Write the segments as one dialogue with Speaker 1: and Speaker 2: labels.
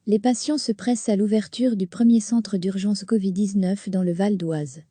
Speaker 1: Les patients se pressent à l'ouverture du premier centre d'urgence Covid-19 dans le Val d'Oise.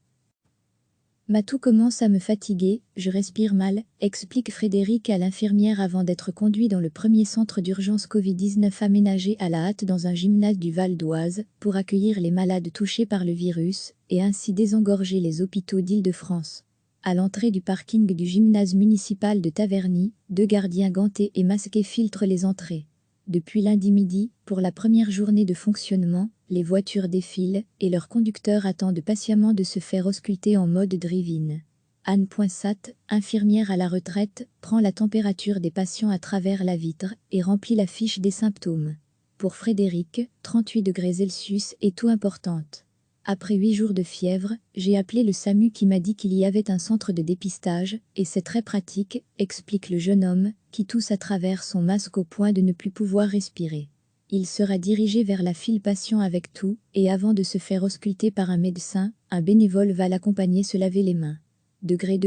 Speaker 1: Ma toux commence à me fatiguer, je respire mal, explique Frédéric à l'infirmière avant d'être conduit dans le premier centre d'urgence Covid-19 aménagé à la hâte dans un gymnase du Val d'Oise pour accueillir les malades touchés par le virus et ainsi désengorger les hôpitaux d'Île-de-France. À l'entrée du parking du gymnase municipal de Taverny, 2 gardiens gantés et masqués filtrent les entrées. Depuis lundi midi, pour la première journée de fonctionnement, les voitures défilent et leurs conducteurs attendent patiemment de se faire ausculter en mode drive-in. Anne Poinsat, infirmière à la retraite, prend la température des patients à travers la vitre et remplit la fiche des symptômes. Pour Frédéric, 38 degrés Celsius est tout importante. Après 8 jours de fièvre, j'ai appelé le SAMU qui m'a dit qu'il y avait un centre de dépistage, et c'est très pratique, explique le jeune homme, qui tousse à travers son masque au point de ne plus pouvoir respirer. Il sera dirigé vers la file patient avec tout, et avant de se faire ausculter par un médecin, un bénévole va l'accompagner se laver les mains. Degré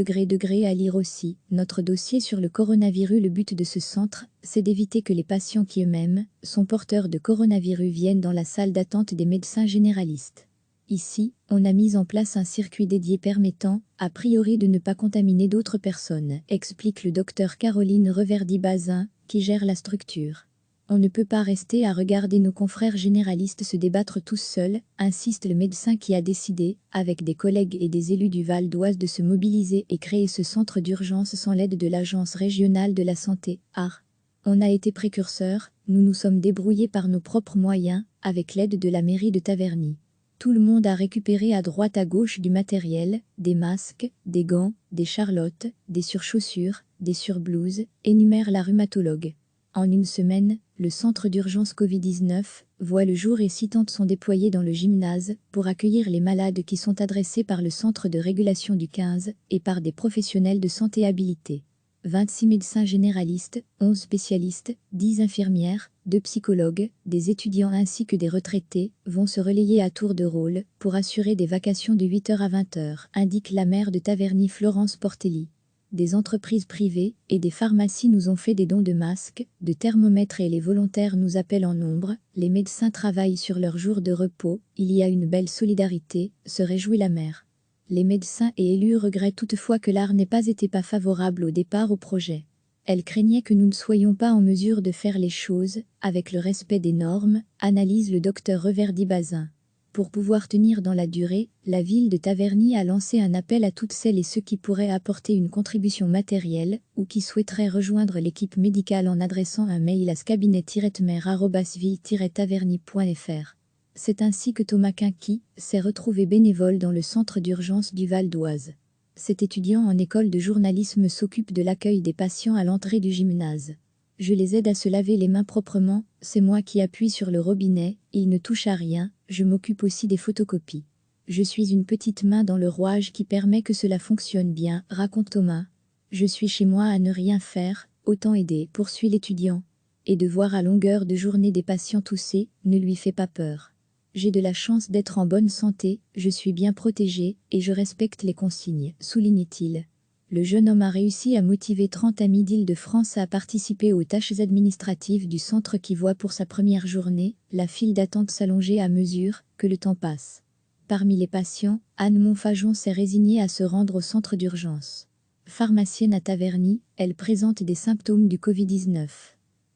Speaker 1: à lire aussi, notre dossier sur le coronavirus. Le but de ce centre, c'est d'éviter que les patients qui eux-mêmes sont porteurs de coronavirus viennent dans la salle d'attente des médecins généralistes. Ici, on a mis en place un circuit dédié permettant, a priori, de ne pas contaminer d'autres personnes, explique le docteur Caroline Reverdy-Bazin, qui gère la structure. On ne peut pas rester à regarder nos confrères généralistes se débattre tous seuls, insiste le médecin qui a décidé, avec des collègues et des élus du Val d'Oise, de se mobiliser et créer ce centre d'urgence sans l'aide de l'Agence régionale de la santé, AR. On a été précurseurs, nous nous sommes débrouillés par nos propres moyens, avec l'aide de la mairie de Taverny. Tout le monde a récupéré à droite à gauche du matériel, des masques, des gants, des charlottes, des surchaussures, des surblouses, énumère la rhumatologue. En une semaine, le centre d'urgence Covid-19 voit le jour et 6 tentes sont déployées dans le gymnase pour accueillir les malades qui sont adressés par le centre de régulation du 15 et par des professionnels de santé habilités. 26 médecins généralistes, 11 spécialistes, 10 infirmières, 2 psychologues, des étudiants ainsi que des retraités vont se relayer à tour de rôle pour assurer des vacations de 8h à 20h, indique la maire de Taverny Florence Portelli. Des entreprises privées et des pharmacies nous ont fait des dons de masques, de thermomètres et les volontaires nous appellent en nombre, les médecins travaillent sur leurs jours de repos, il y a une belle solidarité, se réjouit la maire. Les médecins et élus regrettent toutefois que l'AR n'ait pas été favorable au départ au projet. Elle craignait que nous ne soyons pas en mesure de faire les choses avec le respect des normes, analyse le docteur Reverdy-Bazin. Pour pouvoir tenir dans la durée, la ville de Taverny a lancé un appel à toutes celles et ceux qui pourraient apporter une contribution matérielle ou qui souhaiteraient rejoindre l'équipe médicale en adressant un mail à scabinet-mer@ville-taverny.fr. C'est ainsi que Thomas Quinqui s'est retrouvé bénévole dans le centre d'urgence du Val d'Oise. Cet étudiant en école de journalisme s'occupe de l'accueil des patients à l'entrée du gymnase. Je les aide à se laver les mains proprement, c'est moi qui appuie sur le robinet, ils ne touchent à rien, je m'occupe aussi des photocopies. Je suis une petite main dans le rouage qui permet que cela fonctionne bien, raconte Thomas. Je suis chez moi à ne rien faire, autant aider, poursuit l'étudiant. Et de voir à longueur de journée des patients tousser, ne lui fait pas peur. J'ai de la chance d'être en bonne santé, je suis bien protégé et je respecte les consignes, souligne-t-il. Le jeune homme a réussi à motiver 30 amis d'Île-de-France à participer aux tâches administratives du centre qui voit pour sa première journée la file d'attente s'allonger à mesure que le temps passe. Parmi les patients, Anne Monfajon s'est résignée à se rendre au centre d'urgence. Pharmacienne à Taverny, elle présente des symptômes du Covid-19.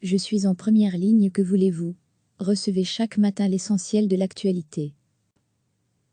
Speaker 1: Je suis en première ligne, que voulez-vous ? Recevez chaque matin l'essentiel de l'actualité.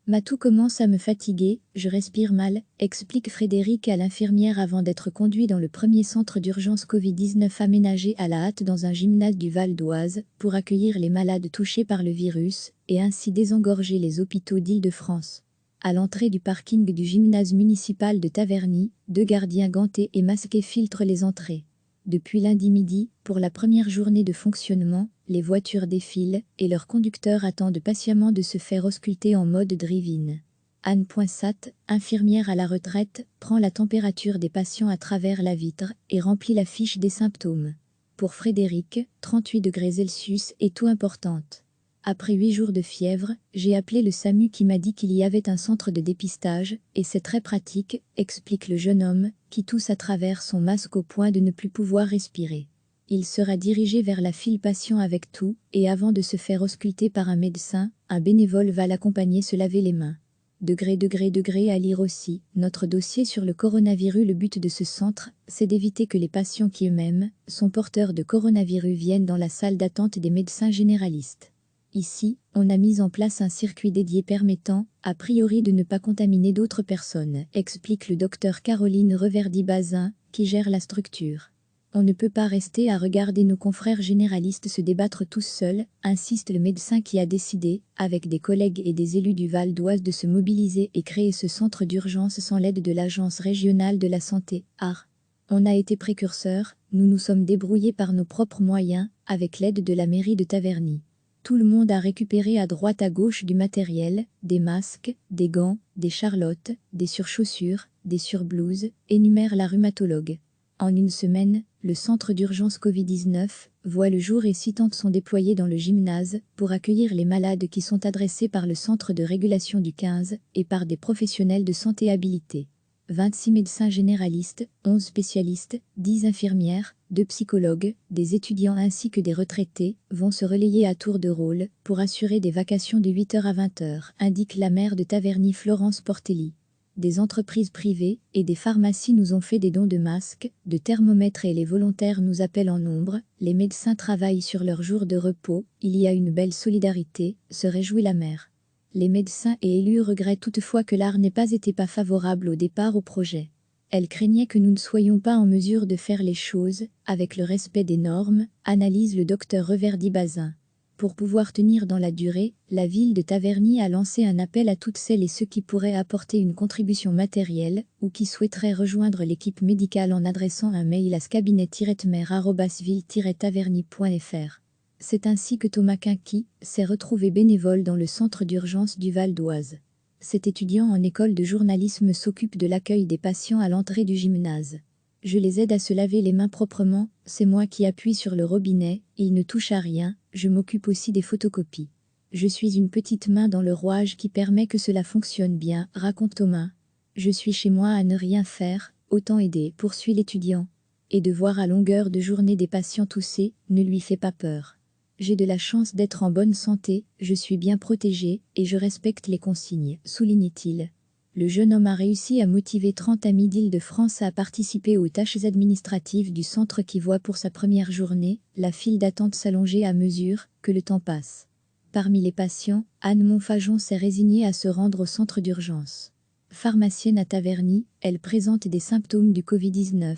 Speaker 1: Ma toux commence à me fatiguer, je respire mal, explique Frédéric à l'infirmière avant d'être conduit dans le premier centre d'urgence Covid-19 aménagé à la hâte dans un gymnase du Val d'Oise pour accueillir les malades touchés par le virus et ainsi désengorger les hôpitaux d'Île-de-France. À l'entrée du parking du gymnase municipal de Taverny, 2 gardiens gantés et masqués filtrent les entrées. Depuis lundi midi, pour la première journée de fonctionnement, les voitures défilent et leurs conducteurs attendent patiemment de se faire ausculter en mode drive-in. Anne Poinsat, infirmière à la retraite, prend la température des patients à travers la vitre et remplit la fiche des symptômes. Pour Frédéric, 38 degrés Celsius est tout importante. Après 8 jours de fièvre, j'ai appelé le SAMU qui m'a dit qu'il y avait un centre de dépistage, et c'est très pratique, explique le jeune homme, qui tousse à travers son masque au point de ne plus pouvoir respirer. Il sera dirigé vers la file patient avec tout, et avant de se faire ausculter par un médecin, un bénévole va l'accompagner se laver les mains. Degré à lire aussi, notre dossier sur le coronavirus. Le but de ce centre, c'est d'éviter que les patients qui eux-mêmes sont porteurs de coronavirus viennent dans la salle d'attente des médecins généralistes. Ici, on a mis en place un circuit dédié permettant, a priori, de ne pas contaminer d'autres personnes, explique le docteur Caroline Reverdy-Bazin, qui gère la structure. On ne peut pas rester à regarder nos confrères généralistes se débattre tous seuls, insiste le médecin qui a décidé, avec des collègues et des élus du Val d'Oise, de se mobiliser et créer ce centre d'urgence sans l'aide de l'Agence régionale de la santé, AR. On a été précurseurs, nous nous sommes débrouillés par nos propres moyens, avec l'aide de la mairie de Taverny. Tout le monde a récupéré à droite à gauche du matériel, des masques, des gants, des charlottes, des surchaussures, des surblouses, énumère la rhumatologue. En une semaine, le centre d'urgence Covid-19 voit le jour et 6 tentes sont déployées dans le gymnase pour accueillir les malades qui sont adressés par le centre de régulation du 15 et par des professionnels de santé habilités. 26 médecins généralistes, 11 spécialistes, 10 infirmières, 2 psychologues, des étudiants ainsi que des retraités vont se relayer à tour de rôle pour assurer des vacations de 8h à 20h, indique la maire de Taverny Florence Portelli. Des entreprises privées et des pharmacies nous ont fait des dons de masques, de thermomètres et les volontaires nous appellent en nombre. Les médecins travaillent sur leurs jours de repos, il y a une belle solidarité, se réjouit la maire. Les médecins et élus regrettent toutefois que l'AR n'ait pas été favorable au départ au projet. Elle craignait que nous ne soyons pas en mesure de faire les choses avec le respect des normes, analyse le docteur Reverdy-Bazin. Pour pouvoir tenir dans la durée, la ville de Taverny a lancé un appel à toutes celles et ceux qui pourraient apporter une contribution matérielle ou qui souhaiteraient rejoindre l'équipe médicale en adressant un mail à scabinet-maire@ville-taverny.fr. C'est ainsi que Thomas Quinqui s'est retrouvé bénévole dans le centre d'urgence du Val d'Oise. Cet étudiant en école de journalisme s'occupe de l'accueil des patients à l'entrée du gymnase. Je les aide à se laver les mains proprement, c'est moi qui appuie sur le robinet, ils ne touchent à rien, je m'occupe aussi des photocopies. Je suis une petite main dans le rouage qui permet que cela fonctionne bien, raconte Thomas. Je suis chez moi à ne rien faire, autant aider, poursuit l'étudiant. Et de voir à longueur de journée des patients tousser, ne lui fait pas peur. J'ai de la chance d'être en bonne santé, je suis bien protégé, et je respecte les consignes, souligne-t-il. Le jeune homme a réussi à motiver 30 amis d'Île-de-France à participer aux tâches administratives du centre qui voit pour sa première journée la file d'attente s'allonger à mesure que le temps passe. Parmi les patients, Anne Monfajon s'est résignée à se rendre au centre d'urgence. Pharmacienne à Taverny, elle présente des symptômes du Covid-19.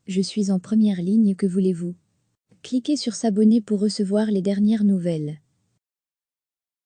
Speaker 1: Je suis en première ligne, que voulez-vous? Cliquez sur s'abonner pour recevoir les dernières nouvelles.